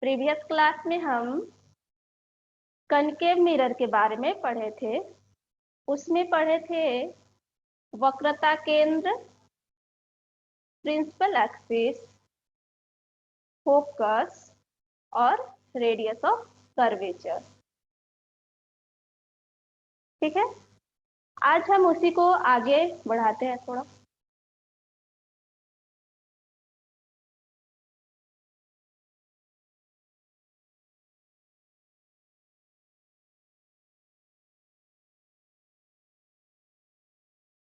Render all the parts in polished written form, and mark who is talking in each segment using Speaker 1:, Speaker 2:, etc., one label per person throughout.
Speaker 1: Previous class में हम concave mirror के बारे में पढ़े थे। उसमें पढ़े थे वक्रता केंद्र, प्रिंसिपल एक्सिस, फोकस और रेडियस ऑफ कर्वेचर। ठीक है, आज हम उसी को आगे बढ़ाते हैं थोड़ा।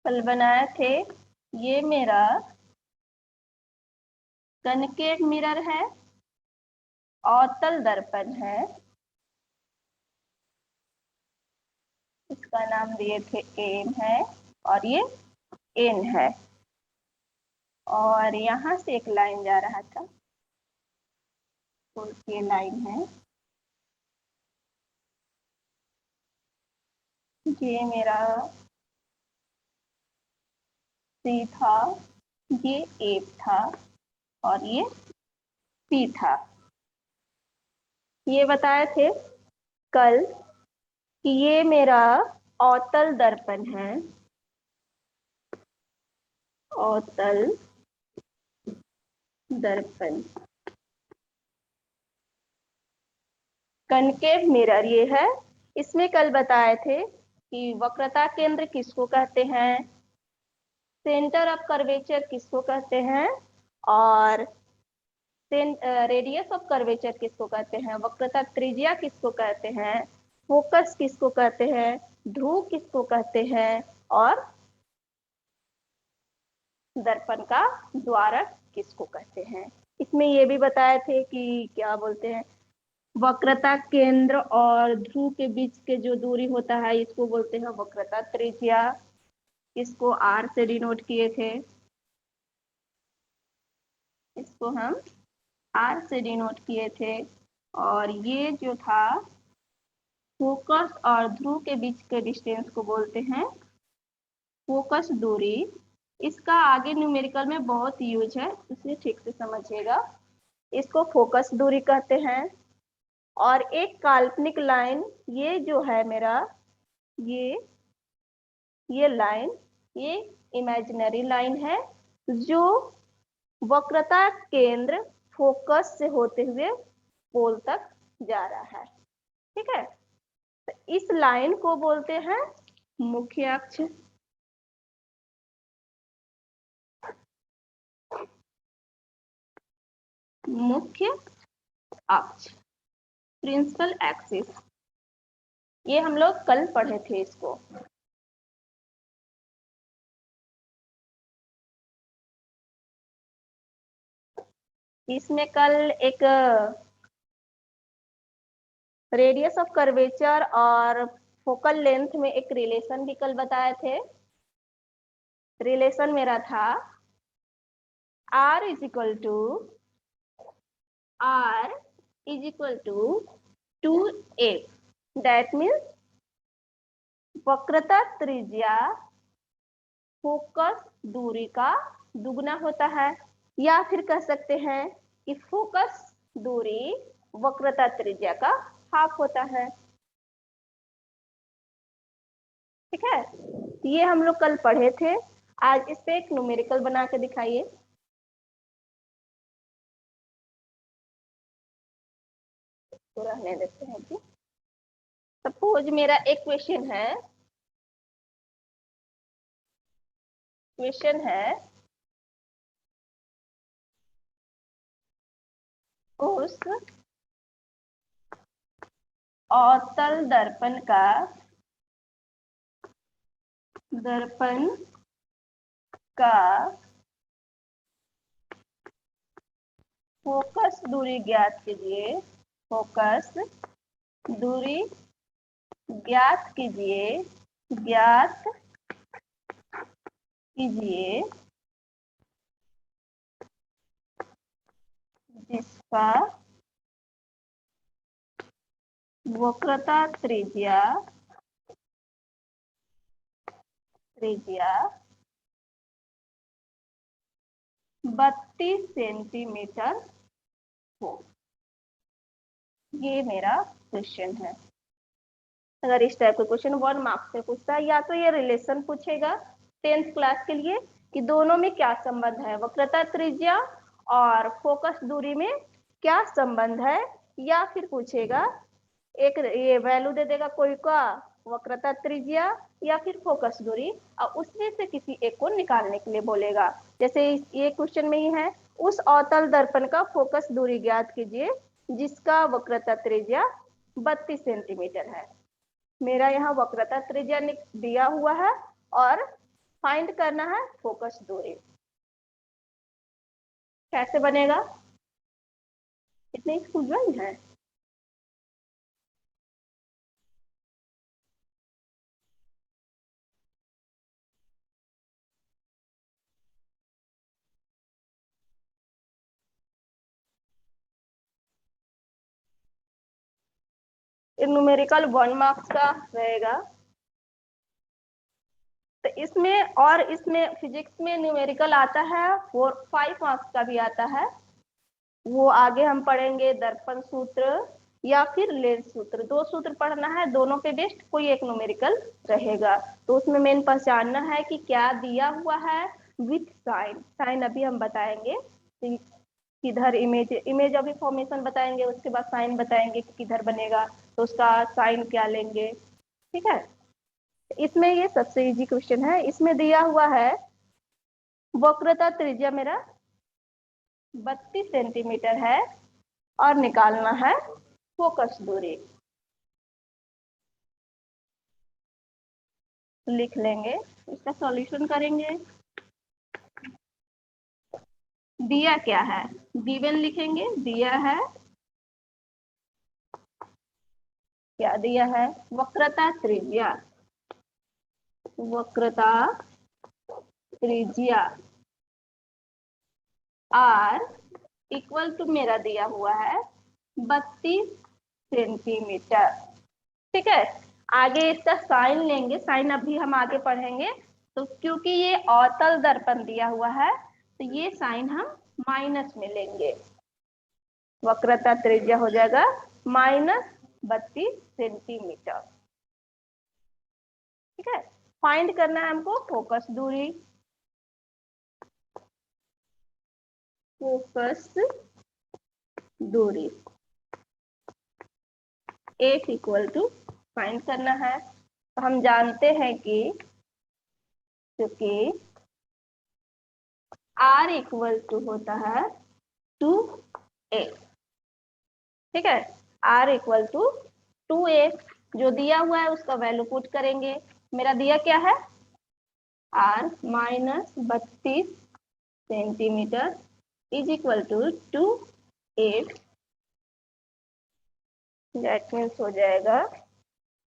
Speaker 1: कल बनाए थे, ये मेरा कनकेव मिरर है, अवतल दर्पण है, इसका नाम दिए थे एम है और ये एन है, और यहां से एक लाइन जा रहा था, तो ये लाइन है, ये मेरा सी था, ये ए था और ये सी था। ये बताए थे कल कि ये मेरा अवतल दर्पण है, अवतल दर्पण। कनकेव मिरर ये है। इसमें कल बताए थे कि वक्रता केंद्र किसको कहते हैं, सेंटर ऑफ कर्वेचर किसको कहते हैं, और रेडियस ऑफ कर्वेचर किसको कहते हैं, वक्रता त्रिज्या किसको कहते हैं, फोकस किसको कहते हैं, ध्रुव किसको कहते हैं, और दर्पण का द्वारक किसको कहते हैं। इसमें ये भी बताए थे कि क्या बोलते हैं, वक्रता केंद्र और ध्रुव के बीच के जो दूरी होता है इसको बोलते हैं वक्रता त्रिज्या। इसको आर से डिनोट किए थे, इसको हम आर से डिनोट किए थे। और ये जो था फोकस और ध्रुव के बीच के डिस्टेंस को बोलते हैं फोकस दूरी। इसका आगे न्यूमेरिकल में बहुत यूज है, इसलिए ठीक से समझिएगा। इसको फोकस दूरी कहते हैं। और एक काल्पनिक लाइन, ये जो है मेरा, ये लाइन, ये इमेजिनरी लाइन है जो वक्रता केंद्र फोकस से होते हुए पोल तक जा रहा है। ठीक है, तो इस लाइन को बोलते हैं मुख्य अक्ष। मुख्य अक्ष, प्रिंसिपल एक्सिस, ये हम लोग कल पढ़े थे इसको। इसमें कल एक रेडियस ऑफ कर्वेचर और फोकल लेंथ में एक रिलेशन भी कल बताए थे। रिलेशन मेरा था r is equal to 2f, that means वक्रता त्रिज्या फोकस दूरी का दुगना होता है, या फिर कह सकते हैं कि फोकस दूरी वक्रता त्रिज्या का हाफ होता है। ठीक है, ये हम लोग कल पढ़े थे। आज इस पे एक न्यूमेरिकल बना के दिखाइए। तो रहने देते हैं जी। सपोज मेरा एक क्वेश्चन है, उस अवतल दर्पण का फोकस दूरी ज्ञात कीजिए, फोकस दूरी ज्ञात कीजिए, जिसका वक्रता त्रिज्या त्रिज्या 32 सेंटीमीटर हो। ये मेरा क्वेश्चन है। अगर इस टाइप का क्वेश्चन 1 मार्क्स से पूछता है, या तो ये रिलेशन पूछेगा 10th क्लास के लिए कि दोनों में क्या संबंध है, वक्रता त्रिज्या और फोकस दूरी में क्या संबंध है, या फिर पूछेगा एक ये वैल्यू दे देगा कोई का, वक्रता त्रिज्या या फिर फोकस दूरी, और उसमें से किसी एक को निकालने के लिए बोलेगा। जैसे ये क्वेश्चन में ही है, उस अवतल दर्पण का फोकस दूरी ज्ञात कीजिए जिसका वक्रता त्रिज्या 32 सेंटीमीटर है। मेरा यहाँ वक्रता त्रिज्या दिया हुआ है और फाइंड करना है फोकस दूरी। कैसे बनेगा, इतने सूझ रही है। न्यूमेरिकल 1 मार्क्स का रहेगा। तो इसमें और इसमें फिजिक्स में न्यूमेरिकल आता है 5 मार्क्स का भी आता है। वो आगे हम पढ़ेंगे, दर्पण सूत्र या फिर लेंस सूत्र, 2 सूत्र पढ़ना है, दोनों पे बेस्ट कोई एक न्यूमेरिकल रहेगा। तो उसमें मेन पहचानना है कि क्या दिया हुआ है विथ साइन। साइन अभी हम बताएंगे किधर इमेज, इमेज अभी फॉर्मेशन बताएंगे, उसके बाद साइन बताएंगे कि किधर बनेगा, तो उसका साइन क्या लेंगे। ठीक है, इसमें ये सबसे इजी क्वेश्चन है। इसमें दिया हुआ है वक्रता त्रिज्या मेरा 32 सेंटीमीटर है और निकालना है फोकस दूरी। लिख लेंगे, इसका सॉल्यूशन करेंगे। दिया क्या है, गिवन लिखेंगे, दिया है क्या, दिया है वक्रता त्रिज्या, वक्रता त्रिज्या आर इक्वल टू मेरा दिया हुआ है 32 सेंटीमीटर। ठीक है, आगे इसका साइन लेंगे, साइन अभी हम आगे पढ़ेंगे। तो क्योंकि ये अवतल दर्पण दिया हुआ है तो ये साइन हम माइनस में लेंगे, वक्रता त्रिज्या हो जाएगा -32 सेंटीमीटर। ठीक है, फाइंड करना है हमको फोकस दूरी। फोकस दूरी एक इक्वल टू फाइंड करना है। तो हम जानते हैं कि क्योंकि R इक्वल टू होता है 2a। ठीक है, R इक्वल टू 2a, जो दिया हुआ है उसका वैल्यू पुट करेंगे। मेरा दिया क्या है, R -32 centimetre is equal to 2a। That means हो जाएगा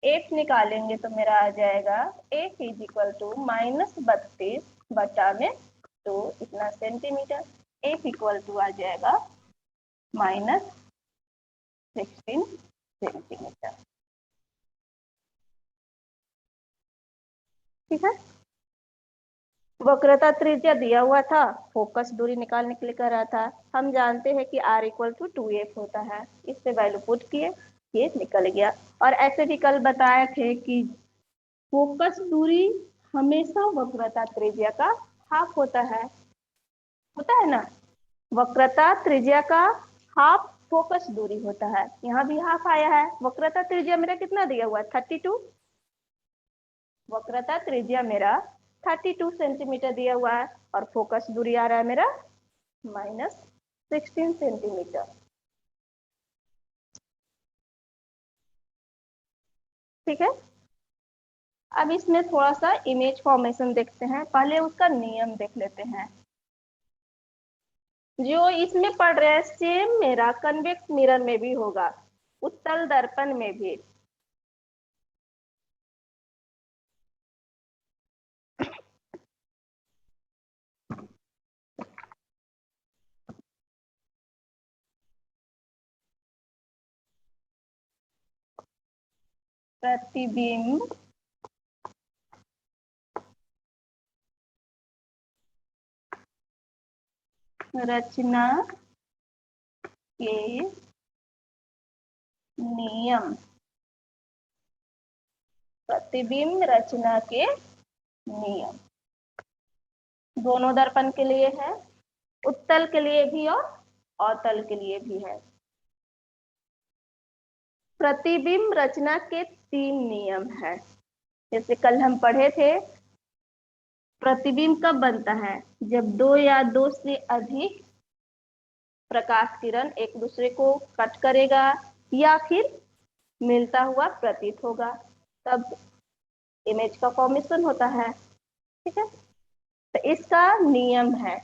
Speaker 1: 8 निकालेंगे तो मेरा आ जाएगा 8 इज इक्वल टू -32 बटा में 2 इतना सेंटीमीटर, 8 इक्वल टू आ जाएगा -16 सेंटीमीटर। ठीक है, वक्रता त्रिज्या दिया हुआ था, फोकस दूरी निकालने के लिए कर रहा था। हम जानते हैं कि R इक्वल टू 2f होता है, इससे वैल्यू पुट किए, ये निकल गया। और ऐसे भी कल बताए थे कि फोकस दूरी हमेशा वक्रता त्रिज्या का हाफ होता है ना, वक्रता त्रिज्या का हाफ फोकस दूरी होता है। यहाँ भी हाफ आया है। वक्रता त्रिज्या मेरा कितना दिया हुआ है 32, वक्रता त्रिज्या मेरा 32 सेंटीमीटर दिया हुआ है और फोकस दूरी आ रहा है मेरा -16 सेंटीमीटर। ठीक है, अब इसमें थोड़ा सा इमेज फॉर्मेशन देखते हैं, पहले उसका नियम देख लेते हैं। जो इसमें पढ़ रहे हैं सेम मेरा कन्वेक्स मिरर में भी होगा, उत्तल दर्पण में भी। प्रतिबिंब रचना के नियम। प्रतिबिंब रचना के नियम दोनों दर्पण के लिए है, उत्तल के लिए भी और अवतल के लिए भी है। प्रतिबिंब रचना के 3 नियम है। जैसे कल हम पढ़े थे, प्रतिबिंब कब बनता है? जब 2 या 2 से अधिक प्रकाश किरण एक दूसरे को कट करेगा या फिर मिलता हुआ प्रतीत होगा, तब इमेज का फॉर्मेशन होता है। ठीक है, तो इसका नियम है,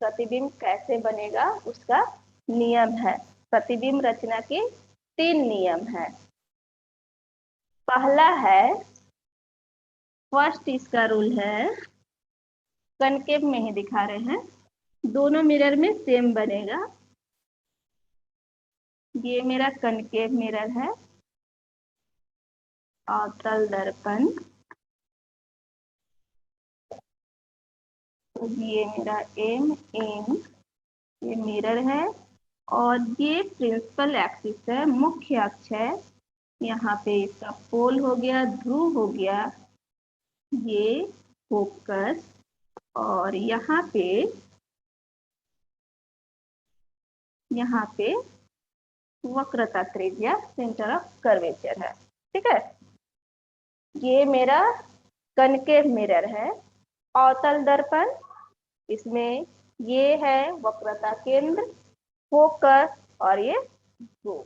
Speaker 1: प्रतिबिंब कैसे बनेगा उसका नियम है। प्रतिबिंब रचना के 3 नियम है। पहला है, फर्स्ट इसका रूल है, कनकेव में ही दिखा रहे हैं, दोनों मिरर में सेम बनेगा। ये मेरा कनकेव मिरर है, अवतल दर्पण, ये मेरा एम ये मिरर है, और ये प्रिंसिपल एक्सिस है, मुख्य अक्ष है। यहाँ पे इसका पोल हो गया, ध्रुव हो गया, ये फोकस, और यहाँ पे वक्रता त्रिज्या, सेंटर ऑफ कर्वेचर है। ठीक है, ये मेरा कनकेव मिरर है। अवतल दर्पण, इसमें ये है वक्रता केंद्र, फोकस, और ये ध्रुव।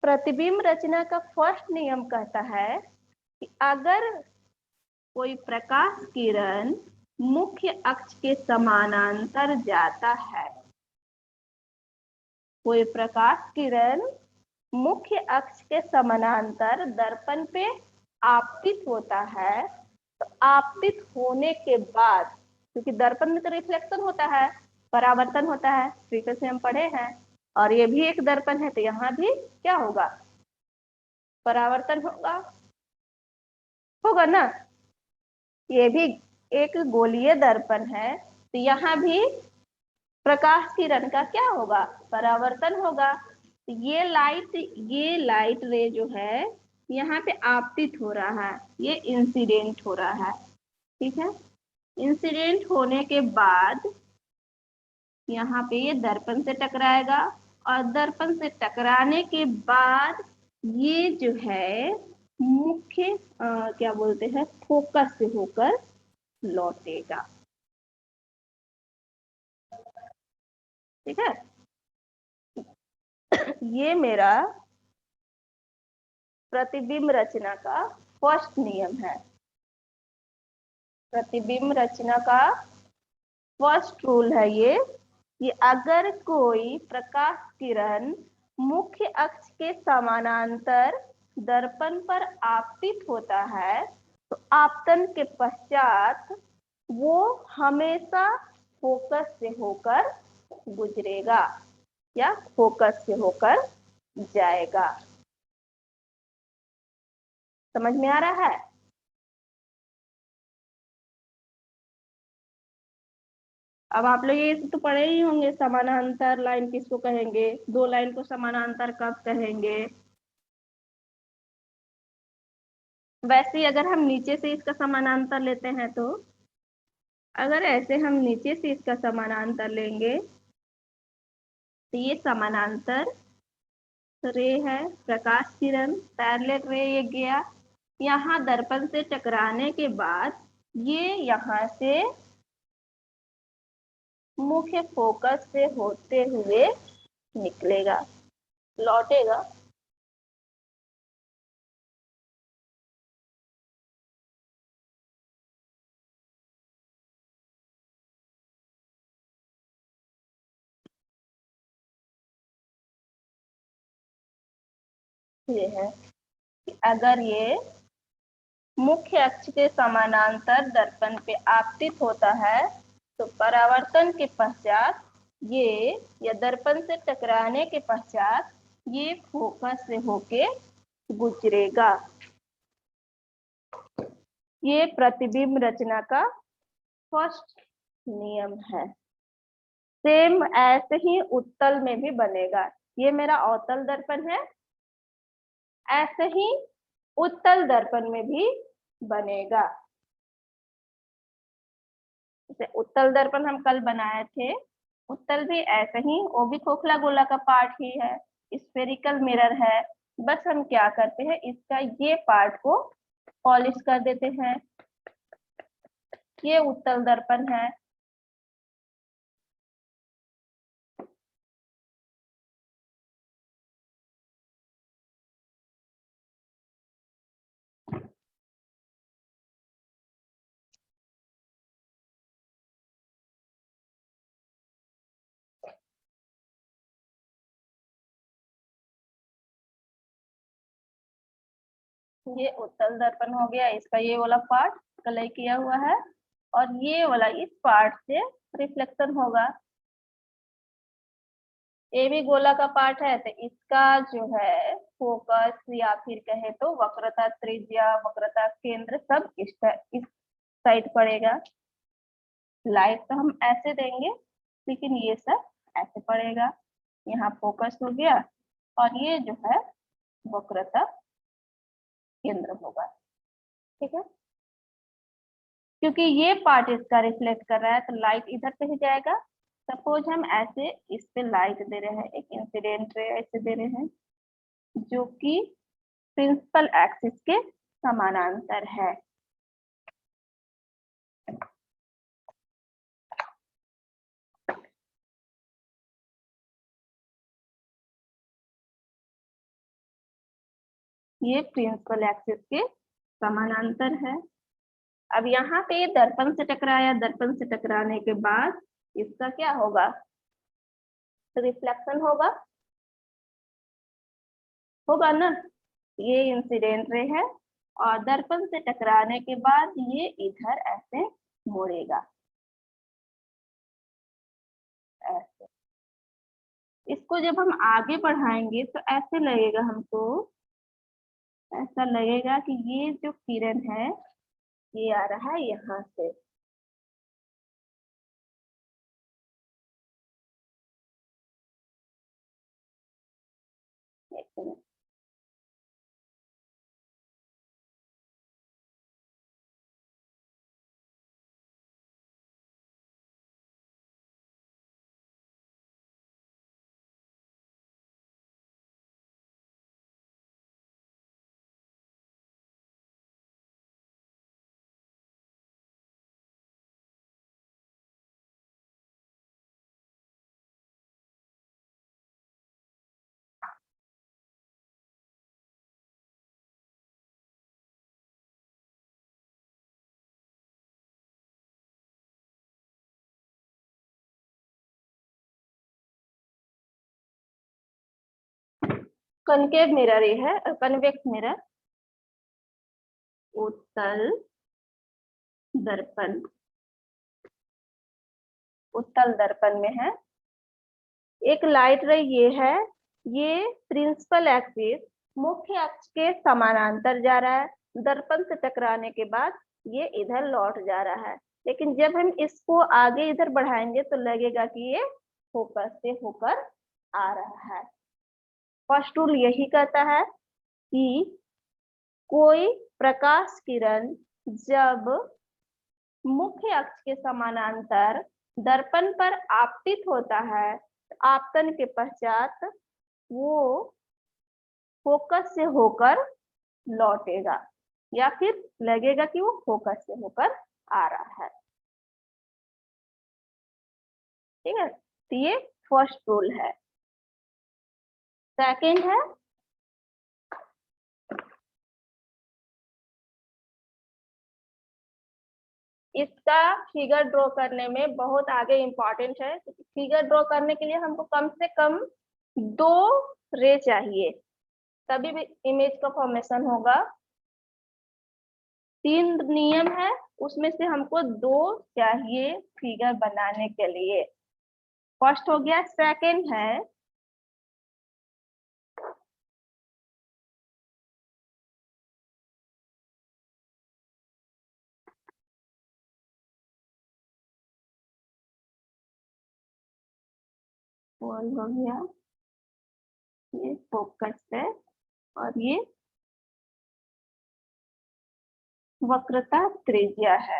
Speaker 1: प्रतिबिंब रचना का फर्स्ट नियम कहता है कि अगर कोई प्रकाश किरण मुख्य अक्ष के समानांतर जाता है, कोई प्रकाश किरण मुख्य अक्ष के समानांतर दर्पण पे आपतित होता है, तो आपतित होने के बाद, क्योंकि दर्पण में तो रिफ्लेक्शन होता है, परावर्तन होता है, फ्रीक्वेंसी से हम पढ़े हैं, और ये भी एक दर्पण है, तो यहाँ भी क्या होगा? परावर्तन होगा ना। ये भी एक गोलीय दर्पण है, तो यहाँ भी प्रकाश किरण का क्या होगा? परावर्तन होगा। तो ये लाइट रे जो है यहाँ पे आपतित हो रहा है, ये इंसिडेंट हो रहा है। ठीक है, इंसिडेंट होने के बाद यहाँ पे ये दर्पण से टकराएगा, और दर्पण से टकराने के बाद ये जो है मुख्य क्या बोलते हैं, फोकस से होकर लौटेगा। ठीक है, ये मेरा प्रतिबिंब रचना का फर्स्ट नियम है। प्रतिबिंब रचना का फर्स्ट रूल है ये, कि अगर कोई प्रकाश किरण मुख्य अक्ष के समानांतर दर्पण पर आपतित होता है, तो आपतन के पश्चात वो हमेशा फोकस से होकर गुजरेगा या फोकस से होकर जाएगा। समझ में आ रहा है? अब आप लोग ये तो पढ़े ही होंगे, समानांतर लाइन किसको कहेंगे, 2 लाइन को समानांतर कब कहेंगे। वैसे ही अगर हम नीचे से इसका समानांतर लेते हैं, तो अगर ऐसे हम नीचे से इसका समानांतर लेंगे, तो ये समानांतर रे है, प्रकाश किरण पैरेलल रे, ये गया यहाँ दर्पण से टकराने के बाद ये यहाँ से मुख्य फोकस से होते हुए निकलेगा, लौटेगा। ये है कि अगर ये मुख्य अक्ष के समानांतर दर्पण पे आपतित होता है, तो परावर्तन के पश्चात ये, या दर्पण से टकराने के पश्चात ये फोकस से होके गुजरेगा। ये प्रतिबिंब रचना का फर्स्ट नियम है। सेम ऐसे ही उत्तल में भी बनेगा। ये मेरा अवतल दर्पण है, ऐसे ही उत्तल दर्पण में भी बनेगा। जैसे उत्तल दर्पण हम कल बनाए थे, उत्तल भी ऐसे ही, वो भी खोखला गोला का पार्ट ही है, स्फेरिकल मिरर है। बस हम क्या करते हैं, इसका ये पार्ट को पॉलिश कर देते हैं। ये उत्तल दर्पण है। ये उत्तल दर्पण हो गया, इसका ये वाला पार्ट कलर किया हुआ है, और ये वाला इस पार्ट से रिफ्लेक्शन होगा। ये भी गोला का पार्ट है, तो इसका जो है फोकस या फिर कहे तो वक्रता त्रिज्या, वक्रता केंद्र सब इस साइड पड़ेगा। लाइट तो हम ऐसे देंगे, लेकिन ये सब ऐसे पड़ेगा। यहाँ फोकस हो गया, और ये जो है वक्रता केंद्र होगा। ठीक है, क्योंकि ये पार्ट इसका रिफ्लेक्ट कर रहा है, तो लाइट इधर से ही जाएगा। सपोज हम ऐसे इस पे लाइट दे रहे हैं, एक इंसिडेंट रे ऐसे दे रहे हैं, जो कि प्रिंसिपल एक्सिस के समानांतर है। ये प्रिंसिपल एक्सिस के समानांतर है। अब यहाँ पे दर्पण से टकराया, दर्पण से टकराने के बाद इसका क्या होगा, रिफ्लेक्शन होगा, होगा ना। ये इंसिडेंट रे है, और दर्पण से टकराने के बाद ये इधर ऐसे मुड़ेगा, ऐसे। इसको जब हम आगे बढ़ाएंगे तो ऐसे लगेगा हमको, ऐसा लगेगा कि ये जो किरण है ये आ रहा है यहाँ से। एक मिनट, कनकेव मिरर ये है, कन्वेक्स मिरर। उत्तल दर्पण, उत्तल दर्पण में है, एक लाइट रे ये है, ये प्रिंसिपल एक्सिस मुख्य अक्ष के समानांतर जा रहा है, दर्पण से टकराने के बाद ये इधर लौट जा रहा है। लेकिन जब हम इसको आगे इधर बढ़ाएंगे तो लगेगा कि ये फोकस से होकर आ रहा है। फर्स्ट रूल यही कहता है कि कोई प्रकाश किरण जब मुख्य अक्ष के समानांतर दर्पण पर आपतित होता है, आपतन के पश्चात वो फोकस से होकर लौटेगा, या फिर लगेगा कि वो फोकस से होकर आ रहा है। ठीक है, तो ये फर्स्ट रूल है। सेकंड है, इसका फिगर ड्रॉ करने में बहुत आगे इम्पोर्टेंट है। फिगर ड्रॉ करने के लिए हमको कम से कम 2 रे चाहिए, तभी भी इमेज का फॉर्मेशन होगा। 3 नियम है, उसमें से हमको 2 चाहिए फिगर बनाने के लिए। फर्स्ट हो गया। सेकंड है, पोल हो गया, ये फोकस है और ये वक्रता त्रिज्या है।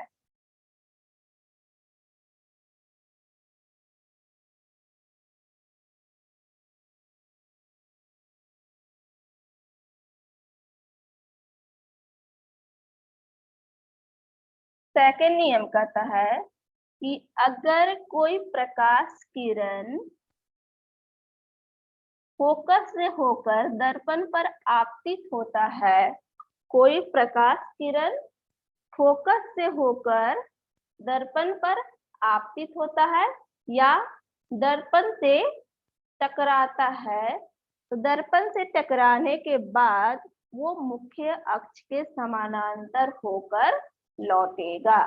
Speaker 1: सेकंड नियम कहता है कि अगर कोई प्रकाश किरण फोकस से होकर दर्पण पर आपतित होता है, कोई प्रकाश किरण फोकस से होकर दर्पण पर आपतित होता है या दर्पण से टकराता है, तो दर्पण से टकराने के बाद वो मुख्य अक्ष के समानांतर होकर लौटेगा।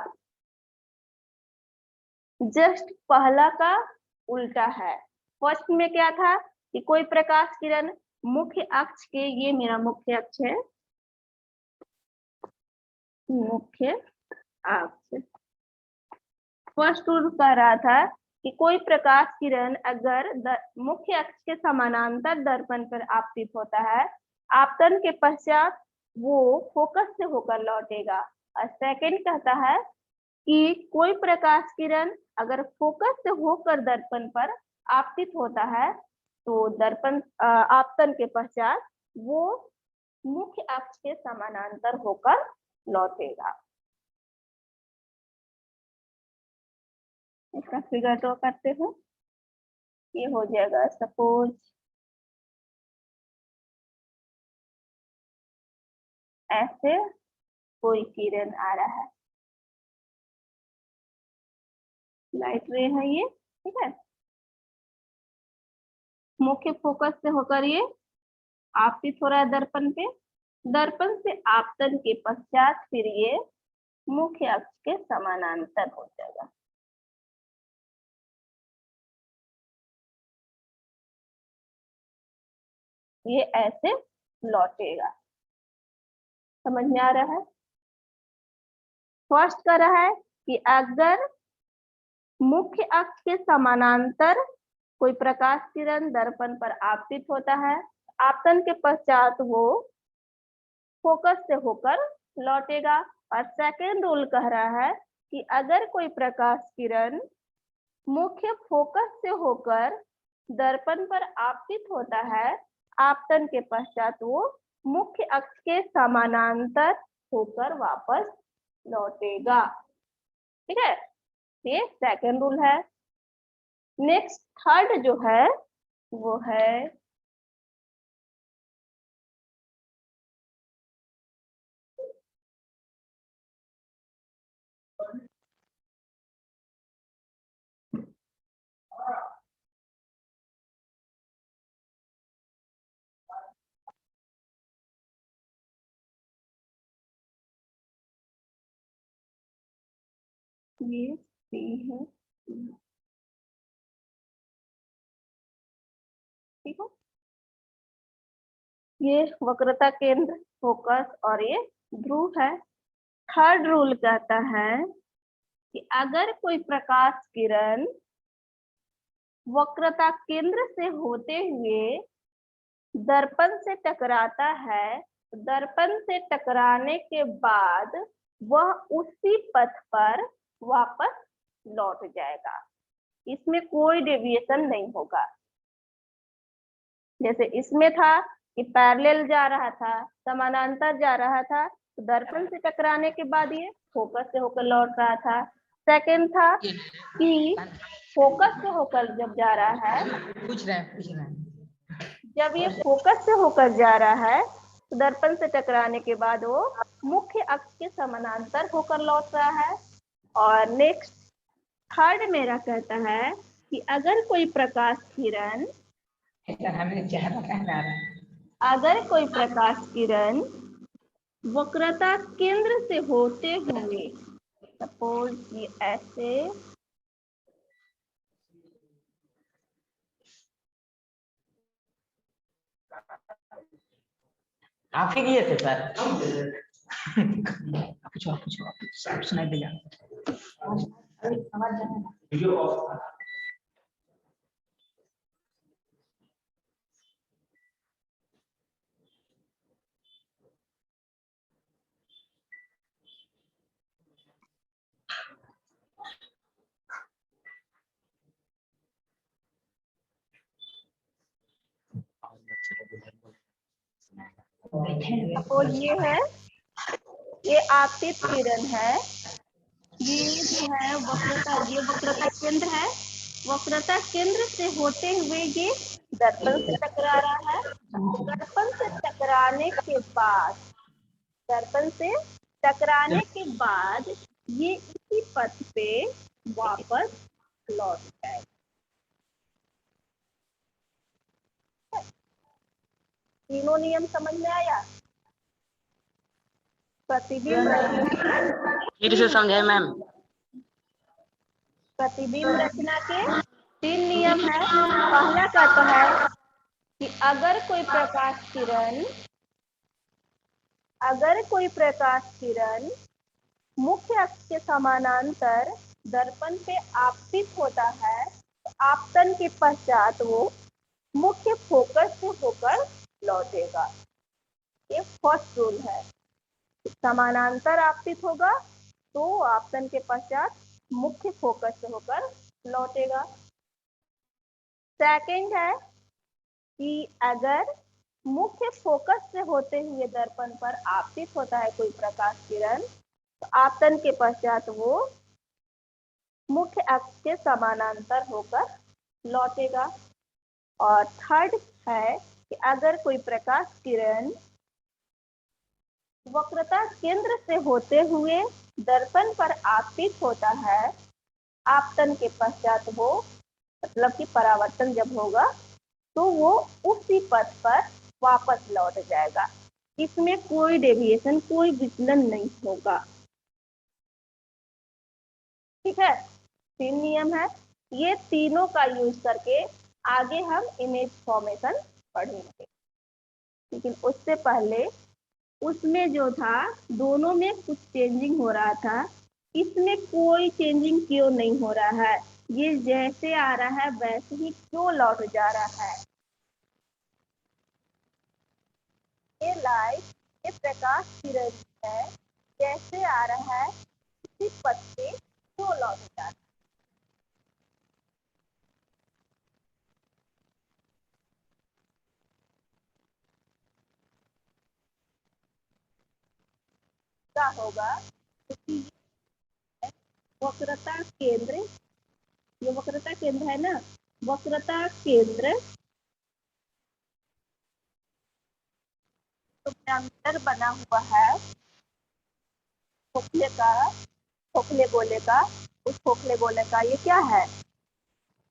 Speaker 1: जस्ट पहला का उल्टा है। फर्स्ट में क्या था कि कोई प्रकाश किरण मुख्य अक्ष के, ये मेरा मुख्य अक्ष है, मुख्य अक्ष, फर्स्ट रूल कह रहा था कि कोई प्रकाश किरण अगर मुख्य अक्ष के समानांतर दर्पण पर आपतित होता है, आपतन के पश्चात वो फोकस से होकर लौटेगा। और सेकंड कहता है कि कोई प्रकाश किरण अगर फोकस से होकर दर्पण पर आपतित होता है तो दर्पण आपतन के पश्चात वो मुख्य अक्ष के समानांतर होकर लौटेगा। इसका फिगर ड्रॉ करते हैं। ये हो जाएगा, सपोज ऐसे कोई किरण आ रहा है, लाइट रे है ये, ठीक है, मुख्य फोकस से होकर ये आपतित हो रहा है दर्पण पे, दर्पण से आपतन के पश्चात फिर ये मुख्य अक्ष के समानांतर हो जाएगा। ये ऐसे लौटेगा। समझ में आ रहा है? फर्स्ट कर रहा है कि अगर मुख्य अक्ष के समानांतर कोई प्रकाश किरण दर्पण पर आपतित होता है, आपतन के पश्चात वो फोकस से होकर लौटेगा। और सेकेंड रूल कह रहा है कि अगर कोई प्रकाश किरण मुख्य फोकस से होकर दर्पण पर आपतित होता है, आपतन के पश्चात वो मुख्य अक्ष के समानांतर होकर वापस लौटेगा। ठीक है, ये सेकेंड रूल है। नेक्स्ट थर्ड जो है वो है ये सी है, ठीक है, ये वक्रता केंद्र, फोकस और ये ध्रुव है। थर्ड रूल कहता है कि अगर कोई प्रकाश किरण वक्रता केंद्र से होते हुए दर्पण से टकराता है, दर्पण से टकराने के बाद वह उसी पथ पर वापस लौट जाएगा, इसमें कोई डेविएशन नहीं होगा। जैसे इसमें था कि पैरेलल जा रहा था, समानांतर जा रहा था, तो दर्पण से टकराने के बाद ये फोकस से होकर लौट रहा था। सेकंड था कि फोकस से होकर जब जा रहा है,
Speaker 2: पूछ रहे हैं
Speaker 1: जब ये फोकस से होकर जा रहा है तो दर्पण से टकराने के बाद वो मुख्य अक्ष के समानांतर होकर लौट रहा है। और नेक्स्ट थर्ड मेरा कहता है कि अगर कोई प्रकाश किरण वक्रता केंद्र से होते हुए, सपोज ये ऐसे
Speaker 2: आप ही किए थे सर। पूछो आप सुनाई देगा।
Speaker 1: सपोज ये आपतित किरण है, ये जो है वक्रता, ये वक्रता केंद्र है, वक्रता केंद्र से होते हुए ये दर्पण से टकरा रहा है। दर्पण से टकराने के बाद, दर्पण से टकराने के बाद ये इसी पथ पे वापस लौट जाएगा। तीनों नियम समझ में आया? प्रतिबिंब रचना,
Speaker 2: फिर से समझे मैम।
Speaker 1: प्रतिबिंब रचना के 3 नियम है। पहला कहता है कि अगर कोई प्रकाश किरण मुख्य अक्ष के समानांतर दर्पण पे आपतित होता है तो आपतन के पश्चात वो मुख्य फोकस से होकर लौटेगा। ये फर्स्ट रूल है। समानांतर आपतित होगा तो आपतन के पश्चात मुख्य फोकस से होकर लौटेगा। सेकंड है कि अगर मुख्य फोकस से होते हुए दर्पण पर आपतित होता है कोई प्रकाश किरण तो आपतन के पश्चात वो मुख्य अक्ष के समानांतर होकर लौटेगा। और थर्ड है कि अगर कोई प्रकाश किरण वक्रता केंद्र से होते हुए दर्पण पर आपतित होता है, आपतन के पश्चात वो मतलब कि परावर्तन जब होगा तो वो उसी पथ पर वापस लौट जाएगा। इसमें कोई डेविएशन, कोई विचलन नहीं होगा। ठीक है, 3 नियम है। ये तीनों का यूज करके आगे हम इमेज फॉर्मेशन पढ़ेंगे, लेकिन उससे पहले उसमें जो था दोनों में कुछ चेंजिंग हो रहा था, इसमें कोई चेंजिंग क्यों नहीं हो रहा है? ये जैसे आ रहा है वैसे ही क्यों लौट जा रहा है? ये लाइट, ये प्रकाश किरण है, जैसे आ रहा है इसी पथ से क्यों लौट जा रहा है? क्या होगा? क्योंकि वक्रता केंद्र, ये वक्रता केंद्र है ना, वक्रता केंद्र तो अंदर बना हुआ है खोखले का, खोखले गोले का, उस खोखले गोले का ये क्या है?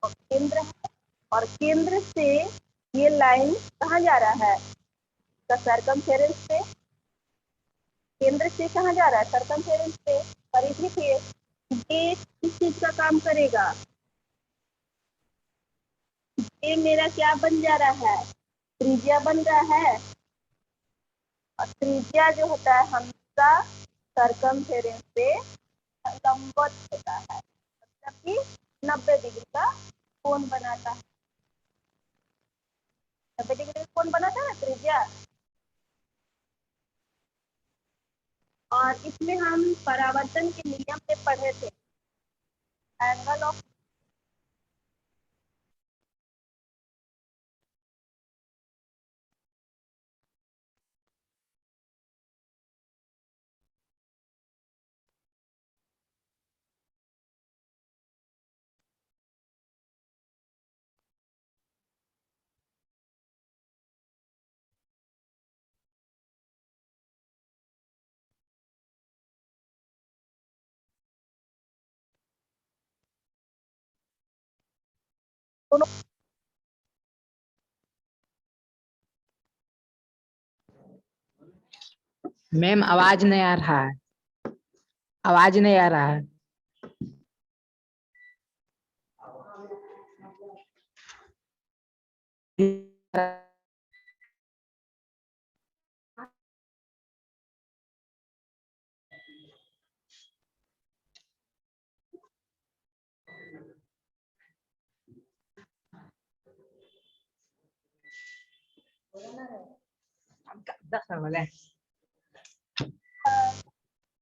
Speaker 1: केंद्र है। और केंद्र से ये लाइन कहाँ जा रहा है? सरकमफेरेंस पे। केंद्र से कहाँ जा रहा है? सरकमफेरेंस पे। और देखिए ये किस चीज का काम करेगा? ये मेरा क्या बन जा रहा है? त्रिज्या बन रहा है। और त्रिज्या जो होता है हमेशा सरकमफेरेंस पे लंबवत होता है, मतलब कि 90 डिग्री का कोण बनाता है। 90 डिग्री का कोण बनाता है ना त्रिज्या। और इसमें हम परावर्तन के नियम में पढ़े थे, एंगल ऑफ दोनों।
Speaker 2: मैम आवाज नहीं आ रहा है, आवाज नहीं आ रहा है।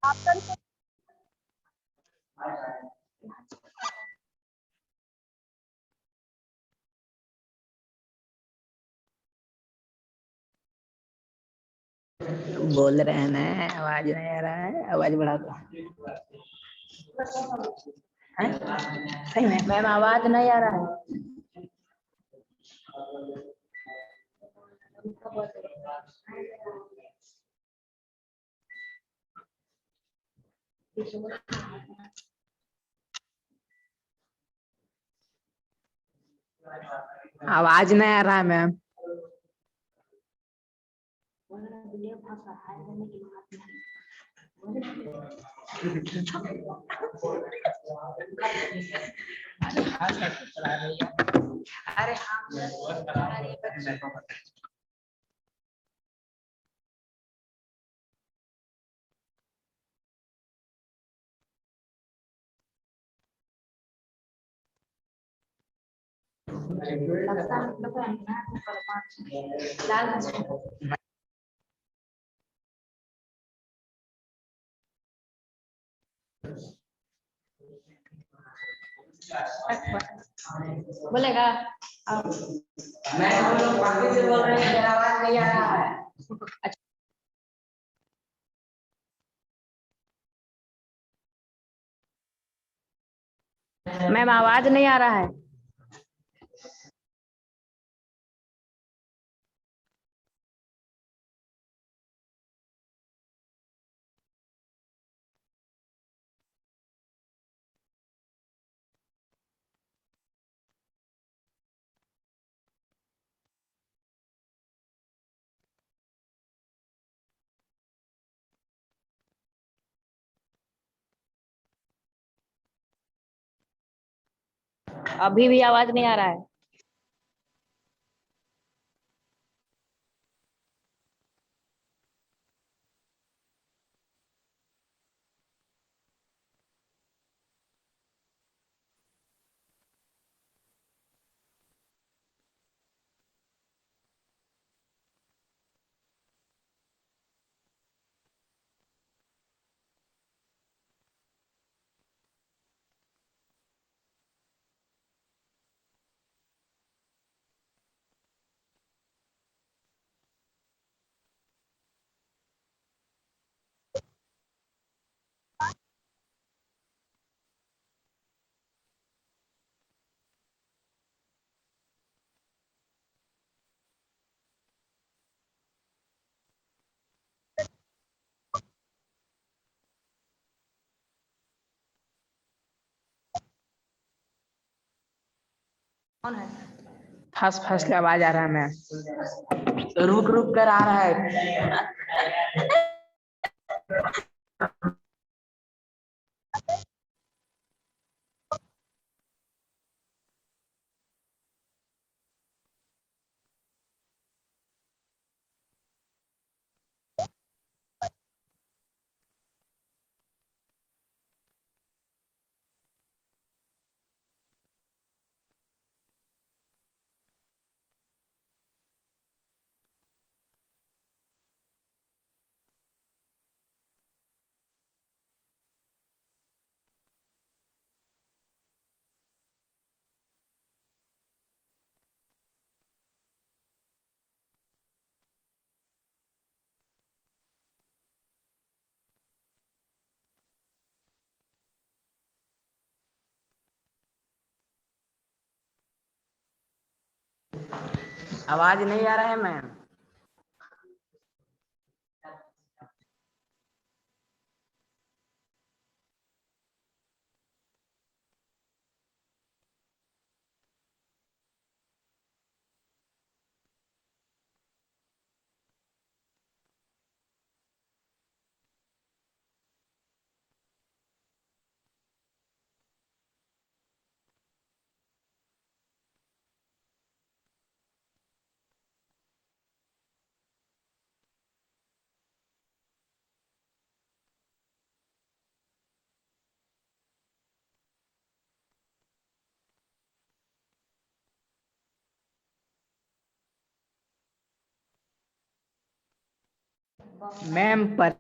Speaker 1: आपतन से
Speaker 2: बोल रहे हैं ना, आवाज नहीं आ रहा है, आवाज बढ़ा दो। सही में मैम आवाज नहीं आ रहा है। आवाज नहीं आ रहा है मैम। अरे बोलेगा मैं हम लोग बाकी से बोल रहे हैं, मेरा आवाज नहीं आ रहा है। मैम आवाज नहीं आ रहा है। अभी भी आवाज नहीं आ रहा है। कौन है? फंस फंस के आवाज आ रहा है मैम, रुक रुक कर आ रहा है। आवाज नहीं आ रहा है मैम। मैम पर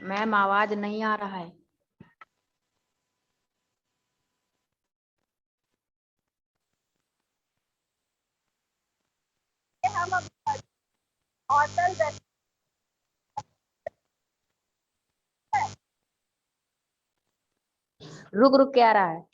Speaker 2: मैम आवाज नहीं आ रहा है।
Speaker 1: हम होटल
Speaker 2: रुक रुक के आ रहा है।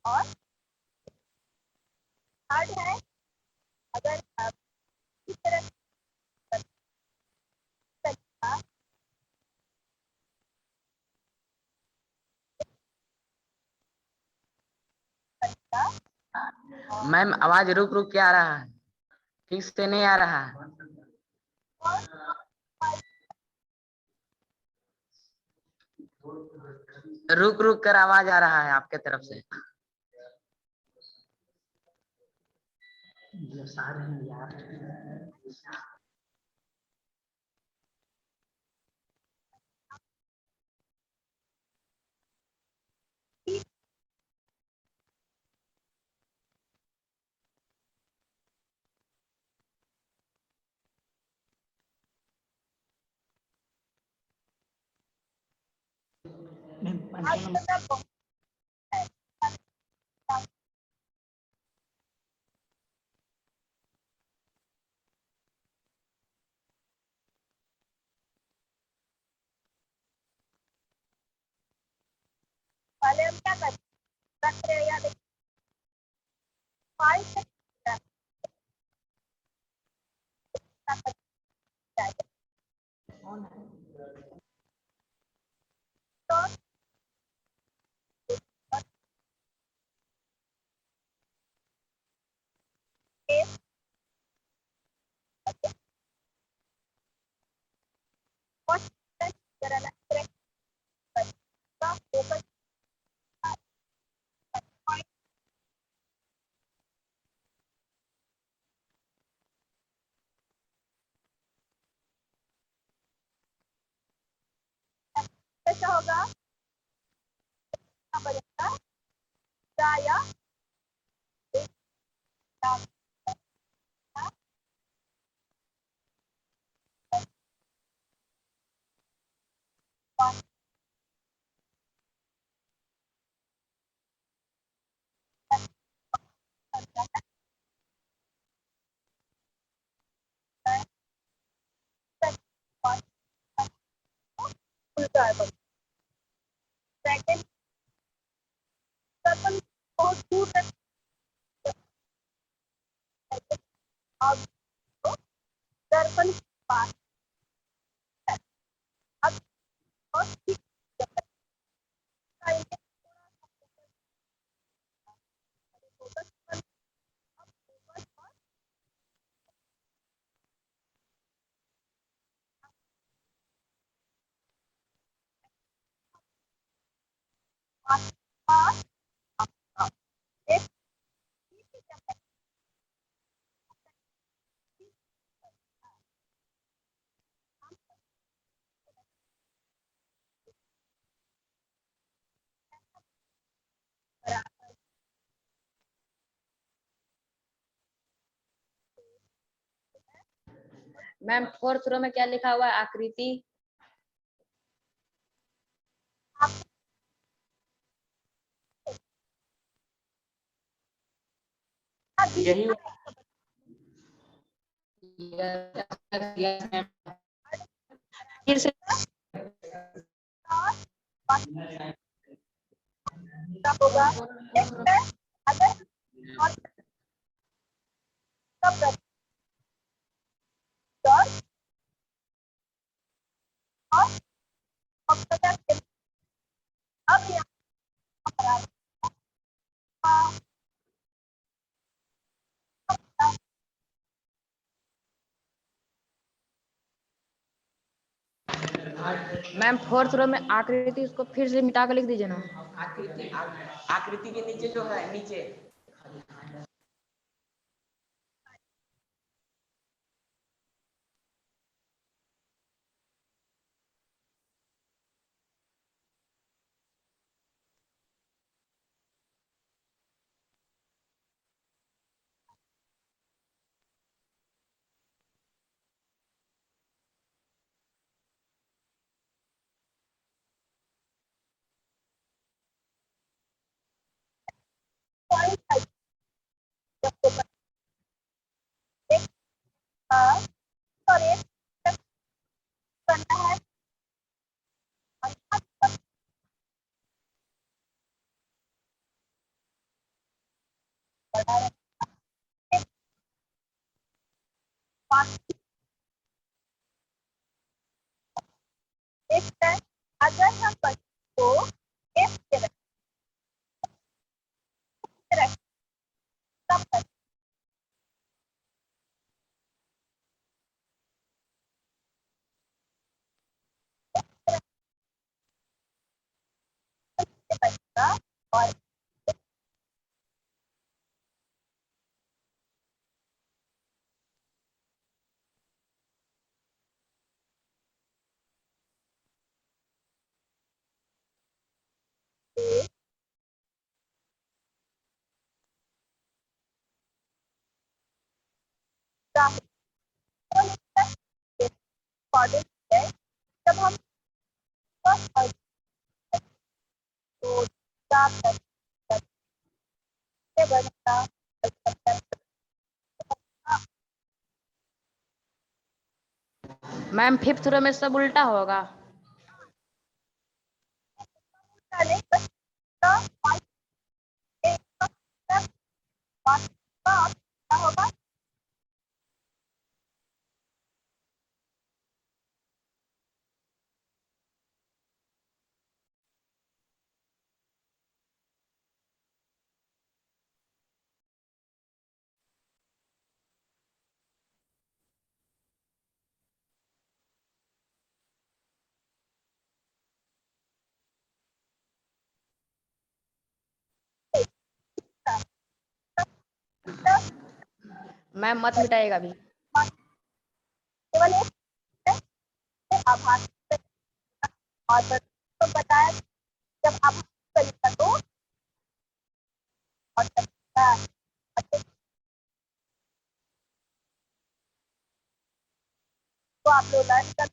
Speaker 2: और हार्ड है। अगर आप इस तरह मैम आवाज रुक रुक के आ रहा है, ठीक से नहीं आ रहा है। रुक रुक कर आवाज आ रहा है आपके तरफ से।
Speaker 1: पहले हम क्या करते हैं या फाइव कैसा होगा बजेगा या सेकंड सर्कल बहुत दूर तक अब दर्पण के पास अब बहुत ठीक
Speaker 2: मैम फोर्थ रो में क्या लिखा हुआ है? आकृति। यही फिर से
Speaker 1: होगा अगर और सब और अब यहाँ
Speaker 2: मैम फोर्थ रो में आकृति, उसको फिर से मिटा कर लिख दीजिए ना। आकृति के नीचे जो है, नीचे
Speaker 1: अगर हम को और जब हम
Speaker 2: मैम फिफ्थ रो में सब उल्टा होगा।
Speaker 1: होगा
Speaker 2: मैम मत मिटाइएगा अभी।
Speaker 1: केवल एक आभार और तो बताया जब आप करेगा और तो आप लोग लर्न कर